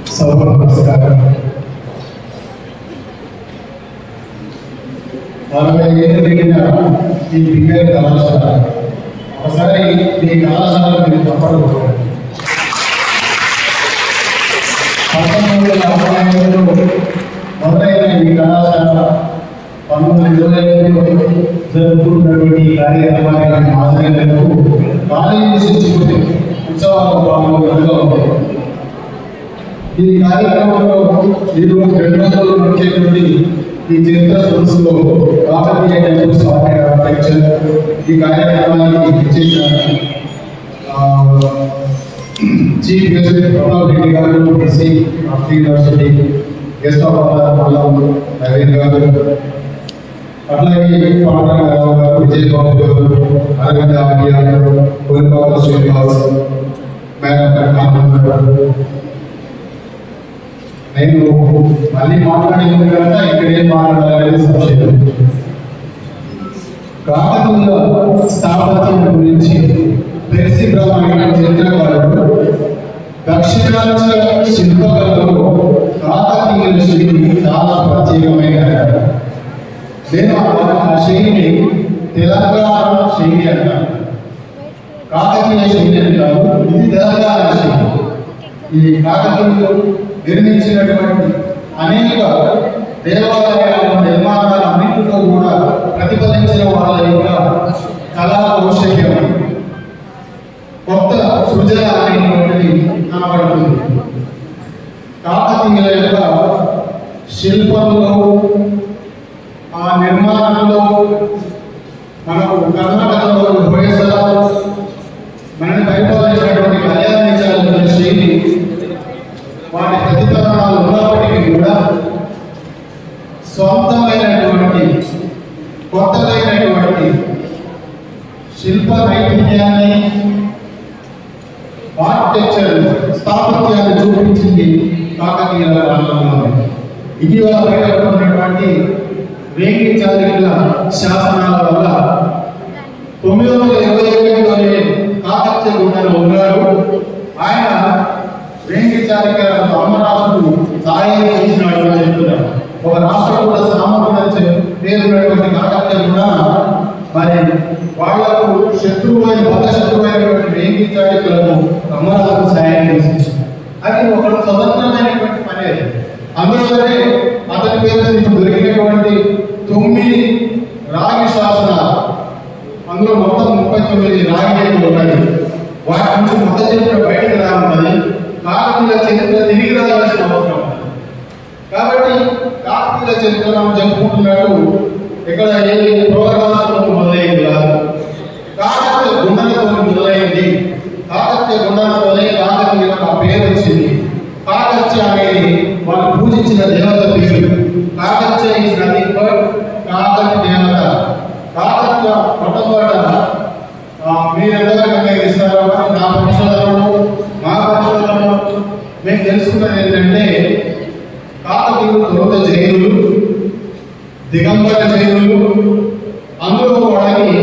నమస్కారం. 40 ఏళ్ళు తిరిగిన ఈ బిగ్గర్ కళాశాల ఒకసారి ఈ కళాశాల మీరు తప్పడం 1945లో మొదలైన ఈ కళాశాల 1925లో జరుపుకుంటున్నటువంటి ఈ కార్యక్రమానికి హాజరైనందుకు కాలేజీ శిక్షకుడి ఉత్సవాలు పాల్గొనడంలో ఈ కార్యక్రమంలో ఈరోజు 2 రోజులు నడిచేటువంటి ఈ చరిత్ర సదస్సులో కాకతీయ టెంపుల్స్ ఆర్కిటెక్చర్ ఈ కార్యక్రమానికి ఇచ్చేసిన చీఫ్ గెస్ట్ ప్రతాప్ రెడ్డి గారు SC of university guest of honour Mallam Naveen గారు, అట్లాగే పాండరావు గారు, విజయబాబు గారు, అరవింద్ ఆర్య గారు, కోల్పాల శ్రీనివాస్ మేడం, నేను మళ్ళీ మాట్లాడేందుకు కనుక ఇక్కడ ఏం మాట్లాడాలనేది సంశయం. కాకతీయ స్థాపత్యం గురించి పరిశుభ్రమైన చరిత్రకారుడు దక్షిణాంచల శిల్పకళలో కాకతీయుల శైలి చాలా ప్రత్యేకమైన. నేను ఆ శైలిని తెలంగాణ శైలి అంటాను. కాకతీయ శైలి అంటారు, ఇది తెలంగాణ శైలి. ఈ కాకతీయులు నిర్మించినటువంటి అనేక దేవాలయాల నిర్మాణాలన్నింటిలో కూడా ప్రతిఫలించిన వాళ్ళ యొక్క కళా కౌశల్యం, కొత్త సృజన అనేటువంటిది కనబడుతుంది. కాకతీయుల యొక్క శిల్పంలో, ఆ నిర్మాణంలో మనకు కర్ణాటకలో హొయసల, మనని పరిపాలించినటువంటి కళ్యాణ శైలి, వాటి ప్రతిఫలనాలు ఉన్నప్పటికీ కూడా సొంతమైనటువంటి కొత్తదైనటువంటి శిల్ప నైపుణ్యాన్ని, ఆర్కిటెక్చర్ స్థాపత్యాన్ని చూపించింది కాకతీయుల కాలంలో. ఇటీవల బయటపడుతున్నటువంటి వేంగి చాళుక్యుల శాసనాల వల్ల 921లోనే కాకతీయ గుండెలో ఉన్నారు. ఆయన వేంగి చాళుక్య అమ్మరాజుకు సాయం చేసినాడు అని చెప్తున్నారు. ఒక రాష్ట్రం కూడా సామర్థ్యం పేరున్నటువంటి కాకతీయ కూడా మరి వాళ్లకు శత్రువైన బద్ధశత్రువైనటువంటి వేంగి చాళుక్యులకు అమ్మరాజుకు సాయం చేసి, అది ఒక స్వతంత్రమైనటువంటి పని. అందులోనే అతని పేరు దొరికినటువంటి 9 రాగి శాసనాలు, అందులో మొత్తం 39 రాగి ఉన్నాయి. వాటి నుంచి మొత్త చరిత్ర బయటకు రానున్నది. కాకతీయుల చరిత్ర తిరిగి రావాల్సిన అవసరం. కాబట్టి కాకతీయుల చరిత్ర మనం చెప్పుకుంటున్నట్టు ఇక్కడ ఏ ప్రోగ్రామ్స్తో మొదలైంది కాదు, కాకతీయ గుండెలతో మొదలైంది. కాకతీయ గుండెలతోనే కాకతీయులకు ఆ పేరు వచ్చింది. కాకత్య అనేది వాళ్ళు పూజించిన దేవత పేరు. Kakatiya is nothing but Kakati దేవత. కాకత్య మొట్టమొదట మీరెంతగా నిర్ణయిస్తారో నా పరిశోధనలో, మా పరిశోధనలో మేము తెలుసుకున్నది ఏంటంటే, కాకతీయులు తొలుత జైనులు, దిగంబర జైనులు, అందులో వాడికి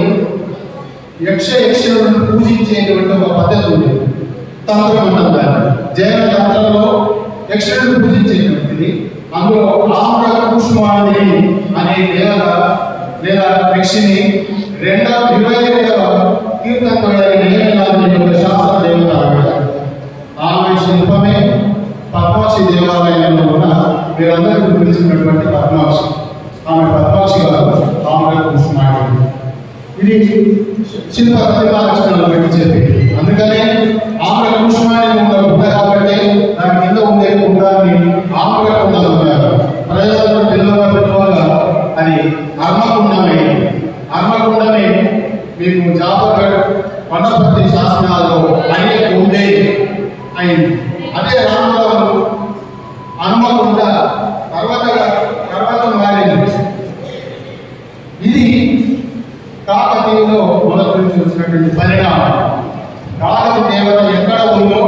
యక్షులను పూజించేటువంటి ఒక పద్ధతి ఉంది. తంత్రం అంటారు. జైన తంత్రంలో యక్షులను పూజించేటువంటిది. అందులో ఆమ్ర కూష్మాండి అనే దేవత లేదా యక్షిని 22వ కీర్తన శాస్త్ర దేవత. ఆమె శిల్పమే పద్మాక్షి దేవాలయంలో ఉన్న మీరందరూ పిలిచినటువంటి పద్మాక్షి. ఆమె పద్మాక్షి గారు ఆమ్ర కూష్మాండి. ఇది శిల్ప ప్రతిభాలక్షణాలను బట్టి చెప్పి, అందుకనే ఆమ్ర కూష్మాండి కుండ కాబట్టి దాని కింద ఉండే కుండాన్ని ఆమ్ర కుండలు ఉంటారు. ప్రజలందరూ పిల్లల పెట్టుకోగా అది అర్మకుండమే. అర్మకుండమే మీకు జాపగఢ్ వనపర్తి శాసనాల్లో అనేక ఉండే అయింది. అదే రామరావు హనుమకొండ పర్వతం మారింది. ఇది కాకతీయులో మొదటి నుంచి వచ్చినటువంటి పరిణామం. కాకతి దేవత ఎక్కడ ఉందో,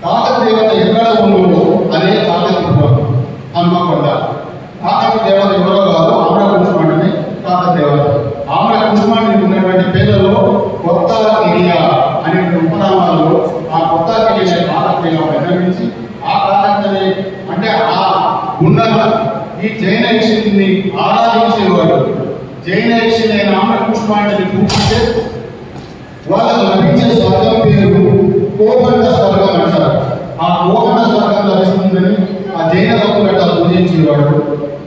కాకతి దేవత ఎక్కడ ఉందో అదే కాకతీపురం హనుమకొండ. కాకతి దేవత ఎవరో కాదు, ఆమ్ర కూష్మాండి కాకతి దేవత. ఆమ్ర కూష్మాండి ఉన్నటువంటి పేర్లలో కొత్త కిరియా అనే ఉపనామాలు, ఆ కొత్త కిరియా జైన యక్షిణైన ఆమె పుష్పాంజలి పూజిస్తే వాళ్ళకు లభించే స్వర్గం పేరు కోబండ స్వర్గం అంటారు. ఆ కోబండ స్వర్గం లభిస్తుందని ఆ జైన భక్తులట పూజించేవాడు.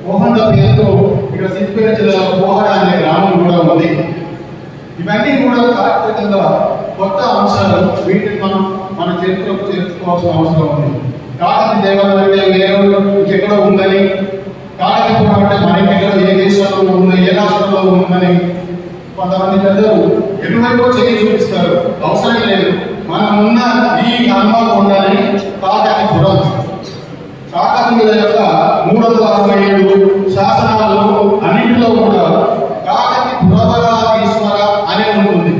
కోబండ పేరుతో ఇక్కడ సిద్దిపేట జిల్లాలో కోహడ అనే గ్రామం కూడా ఉంది. ఇవన్నీ కూడా చారిత్రకంగా కొత్త అంశాలు. వీటిని మనం మన చరిత్రకు చేర్చుకోవాల్సిన అవసరం ఉంది. కాకతీయ దేవాలయం అంటే వేరే ఎక్కడో ఉందని, కాకతీపురం అంటే మనకి ఎక్కడో ఏ దేశంలో ఉంది, ఏ రాష్ట్రంలో ఉందని కొంతమంది పెద్దలు ఎటువైపు చేయి చూపిస్తారు. అవసరం లేదు. మనం ఉన్న ఈ హనుమకొండని కాకతీపురం, కాకతీయుల యొక్క 367 శాసనాల్లో అన్నింటిలో కూడా కాకతి పురవరాధీశ్వర అని ఉంటుంది.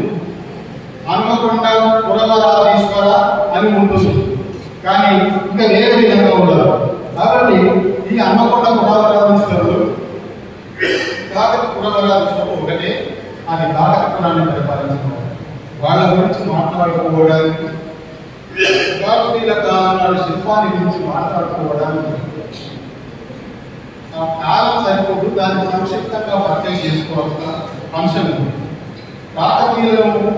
హనుమకొండ పురవరాధీశ్వర అని ఉంటుంది. కానీ ఇంకా వేరే విధంగా ఉండదు. కాబట్టి ఈ హనుమకొండ పురవరాధీశ్వరుడు కాకతి పురవరాధీశ్వరుడు ఒకటే. అది కాకతీపురాన్ని పరిపాలించడం, వాళ్ళ గురించి మాట్లాడుకోవడానికి, కాకతీయుల కాలం శిల్పాన్ని గురించి మాట్లాడుకోవడానికి కాలం సరిపోదు. దాన్ని సంక్షిప్తంగా పరిచయం చేసుకోవాల్సిన అంశం. కాకతీయులను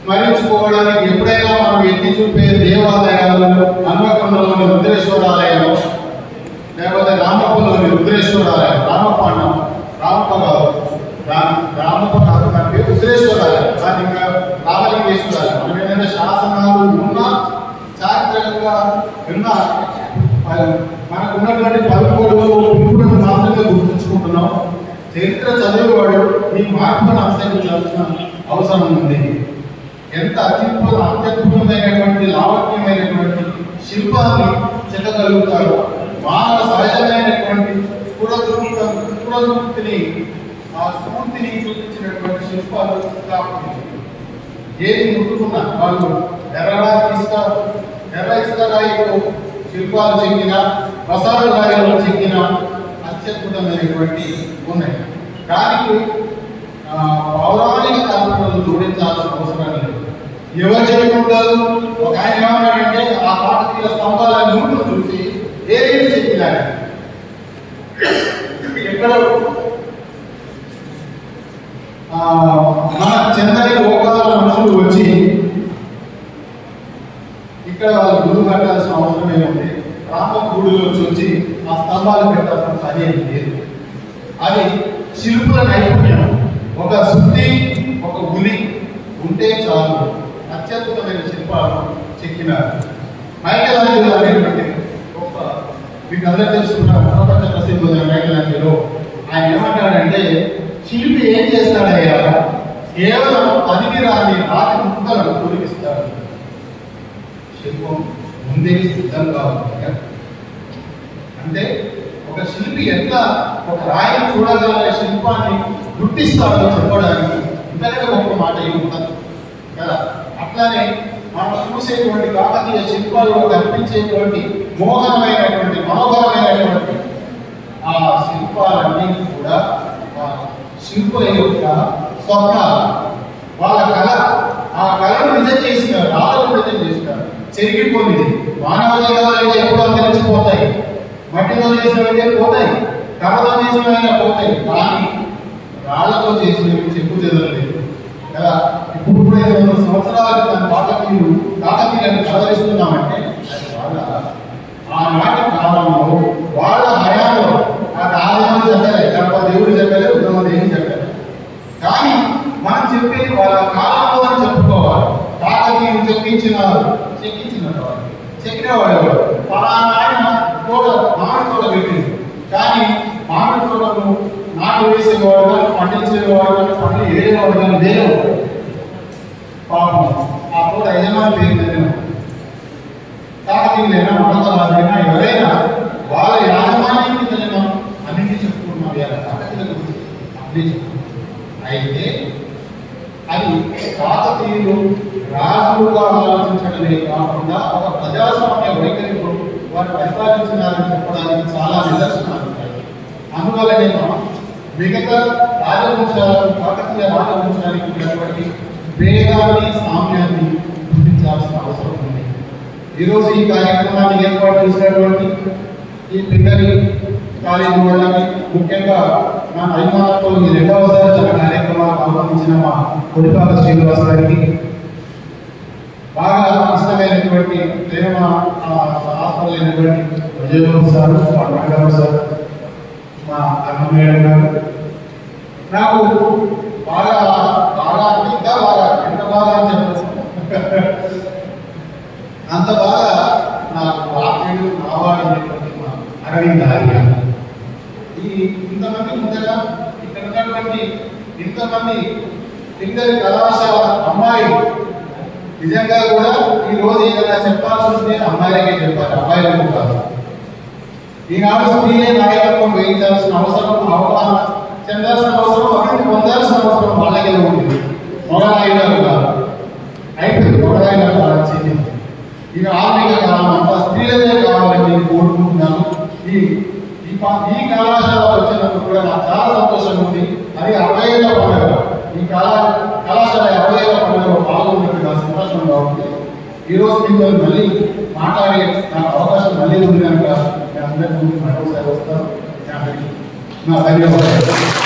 స్మరించుకోవడానికి ఎప్పుడైనా మనం ఎత్తి చూపే దేవాలయాలు హనుమకొండలోని రుద్రేశ్వరాలయం, లేకపోతే రామప్పలోని రుద్రేశ్వరాలయం, రామప్ప కాదు, రామప్ప కాదు, దాని పేరు రుద్రేశ్వరాలయం, దాని ఇంకా రామలింగేశ్వరాలయం. మనం ఏదైనా శాసనాలు ఉన్నా, చారిత్రకంగా ఉన్నా, మనకు ఉన్నటువంటి పలుకోడులను మాత్రమే గుర్తుంచుకుంటున్నాం. చరిత్ర చదివేవాడు ఈ మార్పును అనుసరించాల్సిన అవసరం ఉంది. ఎంత అత్యద్భుతమైనటువంటి లావణ్యమైనటువంటి శిల్పాన్ని చెక్కగలుగుతారో, మానవ సహజమైనటువంటి స్ఫూర్తిని ఆ స్ఫూర్తిని చూపించినటువంటి శిల్పాలు కాబట్టి ఏది ముట్టుకున్నా వాళ్ళు ఎర్ర ఇసుక రాయితో శిల్పాలు చెక్కిన, ప్రసాద రాయిలో చెక్కిన అత్యద్భుతమైనటువంటి ఉన్నాయి. దానికి పౌరాణిక కల్పనలు జోడించాల్సిన అవసరం లేదు. ఎవరు చెప్పుకుంటారు? ఒక ఆయన ఏమన్నాడంటే ఆ కాకతీయ స్తంభాల నూనె చూసి ఏది చెక్కినాడు. ఎక్కడ మన చెందని లోకాల మనుషులు వచ్చి ఇక్కడ వాళ్ళు గురువు కట్టాల్సిన అవసరం ఏముంది? రామ గూడులో వచ్చి ఆ స్తంభాలు పెట్టాల్సిన పని ఏం లేదు. అది శిల్పుల నైపుణ్యం. ఒక శుద్ధి, ఒక ఉలి ఉంటే చాలు అత్యద్భుతమైన శిల్పాలు చెక్కినారు. మైకలాంజలో అనేటువంటి గొప్ప, మీకు అందరూ తెలుసుకున్న ప్రపంచ ప్రసిద్ధులైన మైకలాంజలో ఆయన ఏమంటాడంటే, శిల్పి ఏం చేస్తాడయ్యా, కేవలం పనికిరాని రాతి ముక్కలను పూరిస్తాడు. శిల్పం ముందే సిద్ధంగా ఉంది. అంటే ఒక శిల్పి ఎట్లా ఒక రాయిని చూడగల శిల్పాన్ని గుర్తిస్తాడో చెప్పడానికి ఇంతకంటే గొప్ప మాట ఏముండదు కదా. అట్లానే మనం చూసేటువంటి కాకతీయ శిల్పాల్లో కనిపించేటువంటి మోహనమైనటువంటి, మనోహరమైనటువంటి ఆ శిల్పాలన్నీ కూడా శిల్పుల యొక్క స్వప్నాలు, వాళ్ళ కళ. ఆ కళను నిజం చేసినారు, రాళ్ళను నిజం చేసినారు. చెరిగిపోయింది. మానవ దేహాలైతే ఎప్పుడు అంతరించిపోతాయి, మట్టితో చేసినవైతే పోతాయి, కర్రతో చేసినవైనా పోతాయి. కానీ రాళ్లతో చేసినవి చెప్పు చెదరలేదు కదా. ఇప్పుడు కూడా 500 సంవత్సరాల కాకతీయులను కలవరిస్తున్నామంటే అది వాళ్ళ ఆనాటి కాలంలో వాళ్ళ హయాంలో ఆ రాజమని చెప్పలేదు, గొప్ప దేవుడు చెప్పలేదు, ఉత్తమ దేవుడు చెప్పలేదు. కానీ మనం చెప్పేది వాళ్ళ కాలంలో అని చెప్పుకోవాలి. కాకతీయులు చెక్కినవాడు ఆయన తోట, మామిడి తోట పెట్టింది. కానీ మామిడి తోటను నాటు వేసేవాడు కానీ, పండించేవాడు కానీ, పంటలు ఏడేవాడు కానీ వేరే పాపం ఆ తోట యజమాని పేరు కాకతీయులైనా, మనోహరాలైనా, ఎవరైనా వాళ్ళ యాజమాన్యం కిందనే మనం అన్నింటినీ చెప్పుకుంటున్నాం. కాకతీయుల గురించి అన్నీ చెప్పుకుంటున్నాం. అయితే అది కాకతీయులు రాజులుగా ఆలోచించడమే కాకుండా ఒక ప్రజాస్వామ్య వైఖరిలో వారు పరిపాలించినారని చెప్పడానికి చాలా నిదర్శనాలు ఉంటాయి. అందువల్లనే మనం మిగతా రాజవంశాలకు, కాకతీయ రాజవంశానికి ఉన్నటువంటి భేదాన్ని, సామ్యాన్ని గుర్తించాల్సిన అవసరం ఉంది. ఈరోజు ఈ కార్యక్రమాన్ని ఏర్పాటు చేసినటువంటి ఈ పిల్లలు కాలేజీ వాళ్ళకి, ముఖ్యంగా మన అభిమానులతో ఈ రెండవసారి తన కార్యక్రమాలకు ఆహ్వానించిన మా కొడిపాక శ్రీనివాస్ గారికి, బాగా ఇష్టమైనటువంటి ప్రేమ ఆస్పదైనటువంటి విజయబాబు సార్, రంగారావు సార్, మా అన్నమయ్య గారు, నాకు బాగా బాగా ఇంకా బాగా ఎంత బాగా అని చెప్పచ్చు అంత బాగా నాకు ఆత్మీయుడు నావాడినటువంటి మా అరవింద్ ఆర్య. ఈ ఇంతమంది ముందుగా ఇక్కడ ఉన్నటువంటి ఇంతమంది ఇందరి కళాశాల అమ్మాయి నిజంగా కూడా ఈ రోజు ఏదైనా చెప్పాల్సి వస్తే అమ్మాయిలకే చెప్పాలి, అబ్బాయిలకు కాదు. ఈనాడు స్త్రీలే నాయకత్వం వహించాల్సిన అవసరం, అవగాహన చెందాల్సిన అవసరం, అభివృద్ధి పొందాల్సిన అవసరం వాళ్ళకే ఉంటుంది. మొగనాయుడు కాదు, అయిపోయింది మొగనాయుడు వచ్చింది. ఇక ఆర్థిక కాలం అంతా స్త్రీలకే కావాలని నేను కోరుకుంటున్నాను. ఈ కళాశాల వచ్చినందుకు కూడా నాకు చాలా సంతోషంగా ఉంది. అది 60 ఏళ్ళ పండుగ, ఈ కళాశాల 60 ఏళ్ళ పండుగలో పాల్గొన్నట్టు నాకు సంతోషంగా ఉంది. ఈరోజు మీతో మళ్ళీ మాట్లాడే నాకు అవకాశం మళ్ళీ ఉంది కనుక నేను అందరి ముందు మరొకసారి వస్తాను. నా ధన్యవాదాలు.